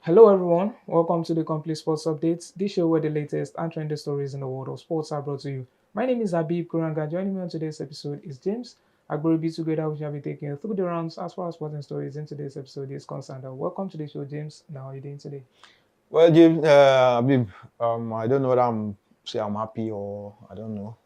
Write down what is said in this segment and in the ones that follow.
Hello everyone, welcome to the Complete Sports Updates, this show where the latest and trending stories in the world of sports are brought to you. My name is Habib Kuranga. Joining me on today's episode is James Agboribi. Together we shall be taking you through the rounds as far as sporting stories in today's episode is concerned. Welcome to the show, James. Now, how are you doing today? Well, Jim, Habib, I don't know whether I'm happy or I don't know.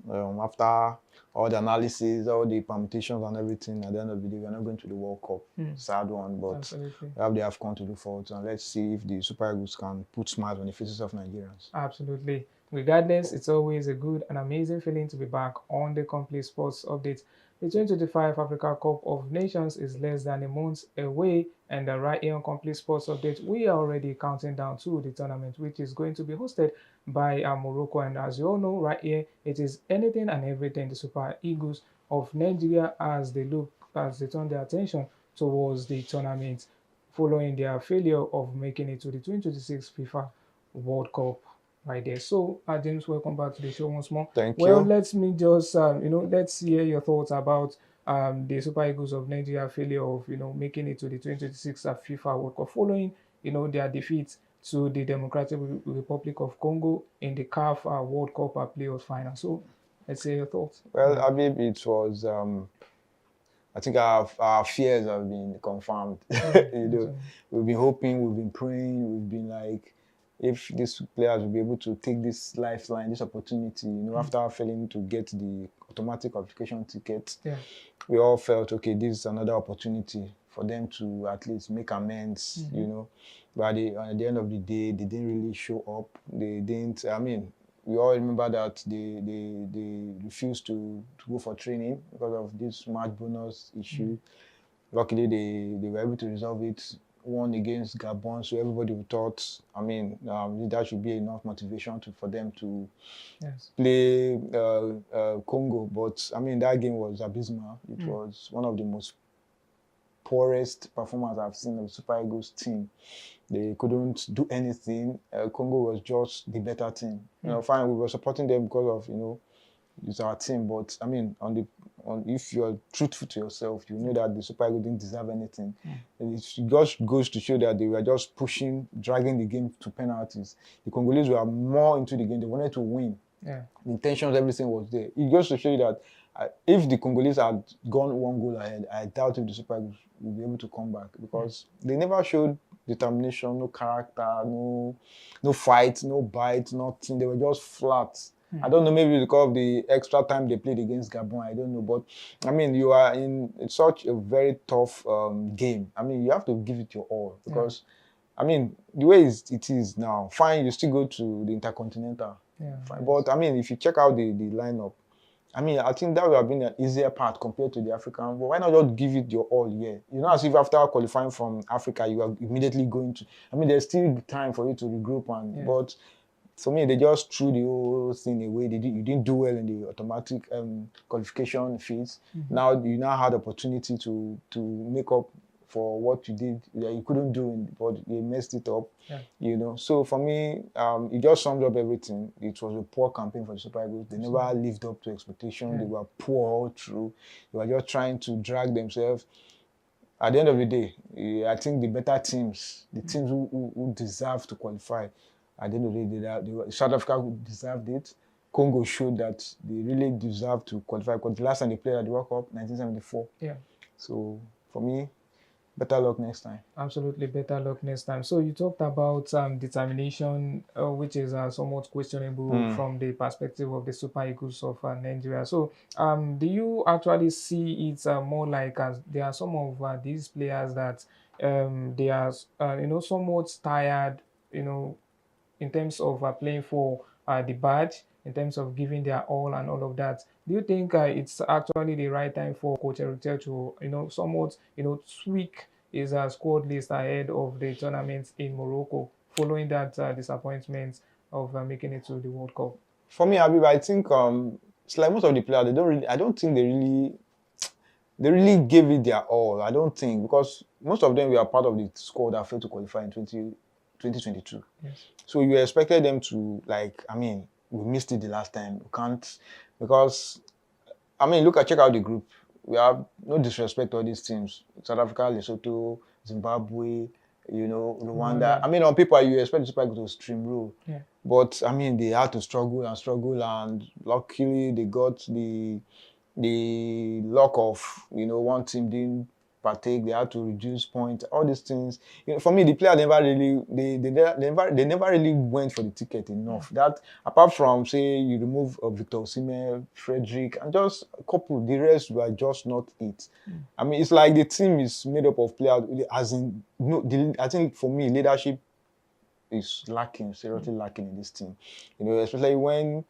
After all the analysis, all the permutations and everything, at the end of the day, we're not going to the World Cup. Sad one, but Absolutely. we have the AFCON to look forward to, and let's see if the Super Eagles can put smiles on the faces of Nigerians. Absolutely. Regardless, it's always a good and amazing feeling to be back on the Complete Sports Update. The 2025 Africa Cup of Nations is less than a month away, and right here on Complete Sports Update, we are already counting down to the tournament, which is going to be hosted by Morocco. And as you all know, right here, it is anything and everything the Super Eagles of Nigeria as they turn their attention towards the tournament following their failure of making it to the 2026 FIFA World Cup right there. So, James, welcome back to the show once more. Thank Well, you. let me just, let's hear your thoughts about the Super Eagles of Nigeria failure of, making it to the 2026 FIFA World Cup following, their defeat to the Democratic Republic of Congo in the CAF World Cup playoff final. So, let's hear your thoughts. Well, Habib, it was. I think our fears have been confirmed. We've been hoping, we've been praying, we've been like, if these players will be able to take this lifeline, this opportunity, after failing to get the automatic qualification ticket, we all felt, okay, this is another opportunity for them to at least make amends, But at the end of the day, they didn't really show up. They didn't, we all remember that they refused to go for training because of this match bonus issue. Luckily, they were able to resolve it. Won against Gabon, so everybody thought, that should be enough motivation for them to play Congo. But that game was abysmal. It was one of the most poorest performance I've seen of the Super Eagles team. They couldn't do anything. Congo was just the better team. Fine, we were supporting them because of, it's our team. But if you're truthful to yourself, you know that the Super Eagles didn't deserve anything. It just goes to show that they were just dragging the game to penalties. The Congolese were more into the game. They wanted to win. The intentions, everything was there. It goes to show you that if the Congolese had gone one goal ahead, I doubt if the Super Eagles would be able to come back because they never showed determination, no character, no fight, no bite, nothing. They were just flat. I don't know, maybe because of the extra time they played against Gabon, I don't know. But, you are in such a very tough game. You have to give it your all because, the way it is now, fine, you still go to the Intercontinental. Fine. But, if you check out the lineup, I think that would have been an easier part compared to the African. But why not just give it your all here? As if after qualifying from Africa, you are immediately going to. there's still time for you to regroup. But for me, they just threw the whole thing away. You didn't do well in the automatic qualification phase. Now you had opportunity to make up for what you did that you couldn't do, but they messed it up. So for me, it just summed up everything. It was a poor campaign for the Super Eagles. They never lived up to expectation. They were poor all through. They were just trying to drag themselves. At the end of the day, I think the better teams, the teams who deserve to qualify, at the end of the day, South Africa who deserved it. Congo showed that they really deserve to qualify because the last time they played at the World Cup, 1974. So for me, better luck next time. Absolutely, better luck next time. So you talked about determination, which is somewhat questionable from the perspective of the Super Eagles of Nigeria. So do you actually see it more like there are some of these players that they are, somewhat tired, in terms of playing for the badge, in terms of giving their all and all of that? Do you think it's actually the right time for Coach Eric Chelle to, somewhat, tweak his squad list ahead of the tournament in Morocco, following that disappointment of making it to the World Cup? For me, Habib, I think it's like most of the players, I don't think they really gave it their all. I don't think, because most of them were part of the squad that failed to qualify in 2022. So you expected them to, we missed it the last time. We can't, because, check out the group. We have no disrespect to all these teams. South Africa, Lesotho, Zimbabwe, You know, Rwanda. I mean, on paper, you expect the Super Eagles to streamroll. Yeah. But, I mean, they had to struggle, and luckily they got the luck of, you know, one team didn't partake, they had to reduce points, all these things. You know, for me, the player never really, they never really went for the ticket enough. That, apart from, say, you remove Victor Osimhen, Frederick, and just a couple, the rest were just not it. I mean, it's like the team is made up of players, as in, I think for me, leadership is lacking, seriously lacking in this team. You know, especially when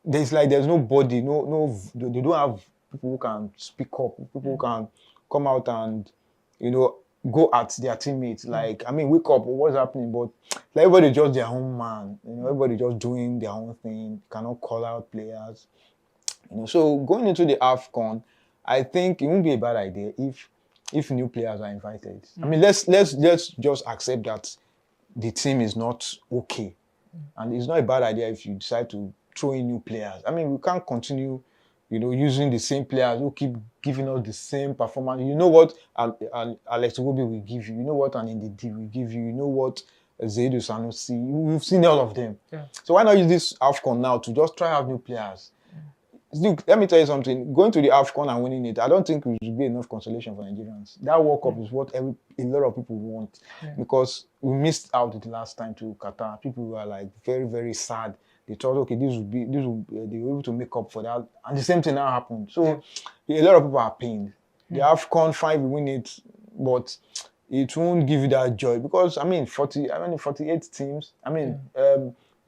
there's nobody, they don't have people who can speak up, people who can come out and, you know, go at their teammates. Like, I mean, wake up, what's happening? But like, everybody just their own man, you know, everybody just doing their own thing, cannot call out players. You know, so going into the AFCON, I think it won't be a bad idea if new players are invited. I mean, let's just accept that the team is not okay. And it's not a bad idea if you decide to throw in new players. I mean, we can't continue, you know, using the same players who keep giving us the same performance. You know what and Alex Iwobi will give you. You know what and Ndidi will give you. You know what Zaidu Sanusi. We've seen all of them. Yeah. So why not use this AFCON now to just try out new players? Look, let me tell you something. Going to the AFCON and winning it, I don't think it should be enough consolation for Nigerians. That World Cup is what a lot of people want, because we missed out the last time to Qatar. People were like very, very sad. They thought, okay, they were able to make up for that, and the same thing now happened. So a lot of people are pained. The AFCON, fine, we win it, but it won't give you that joy, because 48 teams. I mean,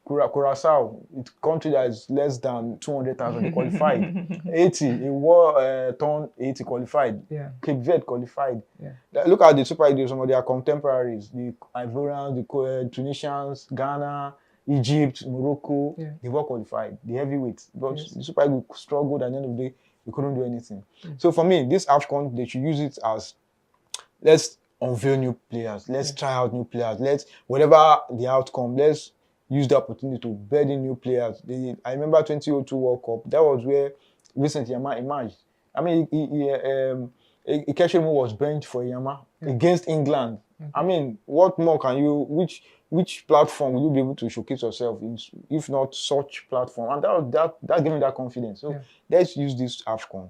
Curacao, it's a country that is less than 200,000 qualified. 80, in war turn 80 qualified. Yeah. Cape Verde qualified. Yeah. Look at the Super Eagles, some of their contemporaries, the Ivorians, the Tunisians, Ghana, Egypt, Morocco, they were qualified, the heavyweights. But the Super Eagles struggled, and at the end of the day, we couldn't do anything. So for me, this AFCON, they should use it as, let's unveil new players, let's try out new players, whatever the outcome, let's use the opportunity to bed in new players. I remember 2002 World Cup. That was where Vincent Yama emerged. I mean, Ikechemu was benched for Yama against England. I mean, what more can you? Which platform will you be able to showcase yourself in, if not such platform? And that gave me that confidence. So let's use this AFCON.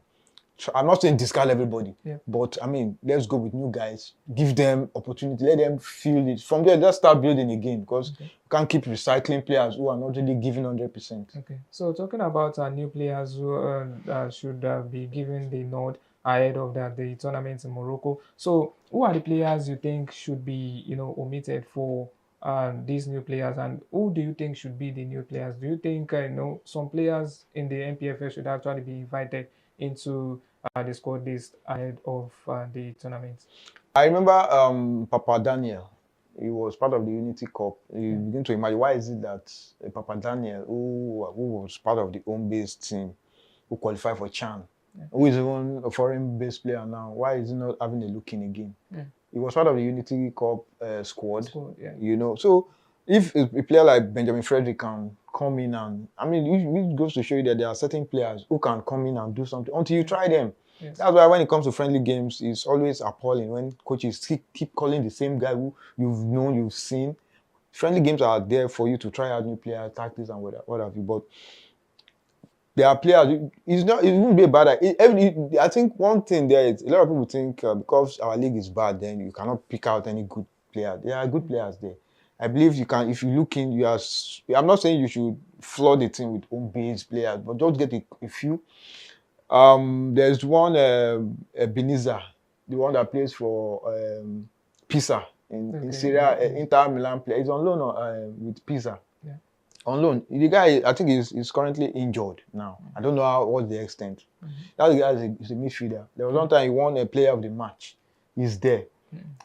So I'm not saying discard everybody, but I mean, let's go with new guys, give them opportunity, let them feel it. From there, let's start building again, because we can't keep recycling players who are not really giving 100%. Okay, so talking about new players who should be given the nod ahead of the tournament in Morocco. So, who are the players you think should be, you know, omitted for these new players, and who do you think should be the new players? Do you think some players in the NPFL should actually be invited into the squad list ahead of the tournament? I remember Papa Daniel. He was part of the Unity Cup. You begin to imagine, why is it that Papa Daniel, who was part of the home-based team, who qualified for CHAN, who is even a foreign-based player now, why is he not having a look in again? He was part of the Unity Cup squad. You know, so if a player like Benjamin Frederick can come in, and I mean, it goes to show you that there are certain players who can come in and do something until you try them. That's why when it comes to friendly games, it's always appalling when coaches keep calling the same guy who you've known, you've seen. Friendly games are there for you to try out new players, tactics, and what have you. But there are players. It wouldn't be a bad idea. I think one thing there is, a lot of people think because our league is bad, then you cannot pick out any good player. There are good players there. I believe you can. If you look in, I'm not saying you should flood the team with home-based players, but just get a few. There's one Beniza, the one that plays for Pisa in Syria, Inter Milan player. He's on loan with Pisa. On loan. The guy, I think, is currently injured now. I don't know what's the extent. That guy is a midfielder. There was one time he won a player of the match. He's there.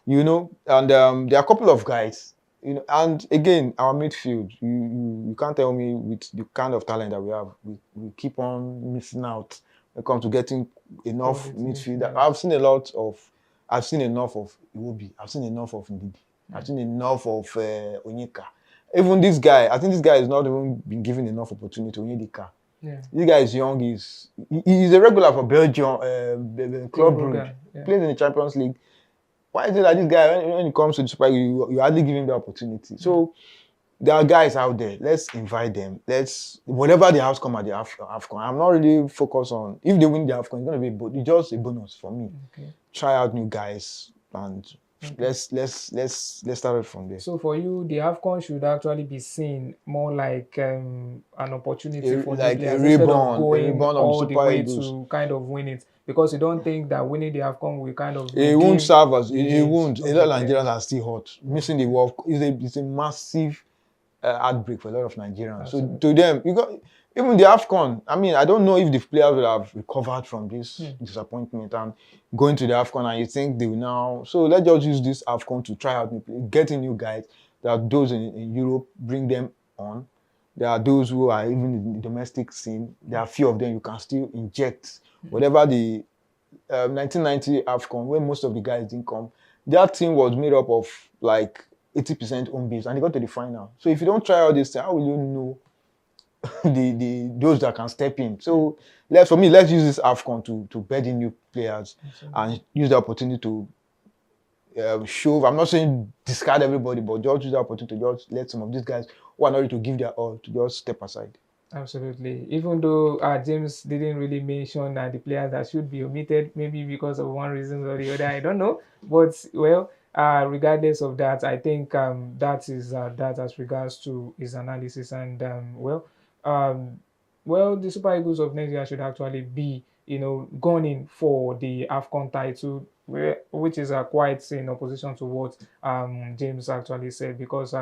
You know, and there are a couple of guys. You know, and again, our midfield, you can't tell me with the kind of talent that we have, we keep on missing out when it comes to getting enough midfield. I've seen enough of Iwobi. I've seen enough of Ndidi. I've seen enough of Onyeka. Even this guy, I think this guy has not even been given enough opportunity. Onyedika. This guy is young. He's a regular for Belgium, Club Brugge. Plays in the Champions League. why is it that this guy, when it comes to the Super League, you hardly give him the opportunity? So there are guys out there. Let's invite them. Let's whatever the outcome at the AFCON. I'm not really focused on if they win the AFCON. It's gonna be it's just a bonus for me. Okay. Try out new guys and let's start it from there. So for you, the AFCON should actually be seen more like an opportunity for like the players a instead reborn, of going all the way Eagles. to kind of win it, because you don't think that winning the AFCON will kind of it won't serve as it won't. A lot of players. Nigerians are still hot. Missing the World Cup is a massive heartbreak for a lot of Nigerians. Absolutely. So to them, even the AFCON, I mean, I don't know if the players will have recovered from this disappointment and going to the AFCON, and you think they will now. So let's just use this AFCON to try out new players, getting new guys. There are those in Europe, bring them on. There are those who are even in the domestic scene. There are a few of them you can still inject. Whatever the 1990 AFCON, when most of the guys didn't come, that team was made up of like 80% home base, and they got to the final. So if you don't try out this thing, how will you know those that can step in? So let's use this AFCON to bed in new players and use the opportunity to show. I'm not saying discard everybody, but just use the opportunity to just let some of these guys who are not ready to give their all to just step aside. Absolutely. Even though James didn't really mention the players that should be omitted, maybe because of one reason or the other, I don't know. But well, regardless of that, I think that is that as regards to his analysis. And the Super Eagles of Nigeria should actually be, gunning for the AFCON title, which is quite in opposition to what James actually said, because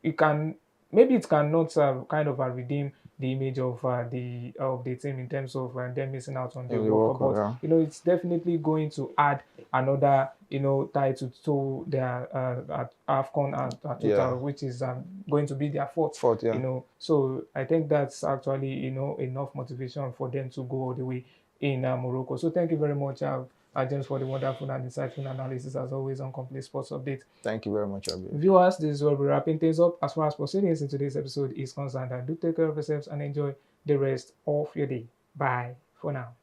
it can. Maybe it cannot kind of redeem the image of the team in terms of them missing out on the World Cup. But it's definitely going to add another title to their AFCON which is going to be their fourth. So I think that's actually enough motivation for them to go all the way in Morocco. So thank you very much, James, for the wonderful and insightful analysis as always on Complete Sports Update. Thank you very much, Abi. Viewers, this is where we're wrapping things up as far as proceedings in today's episode is concerned. And do take care of yourselves and enjoy the rest of your day. Bye for now.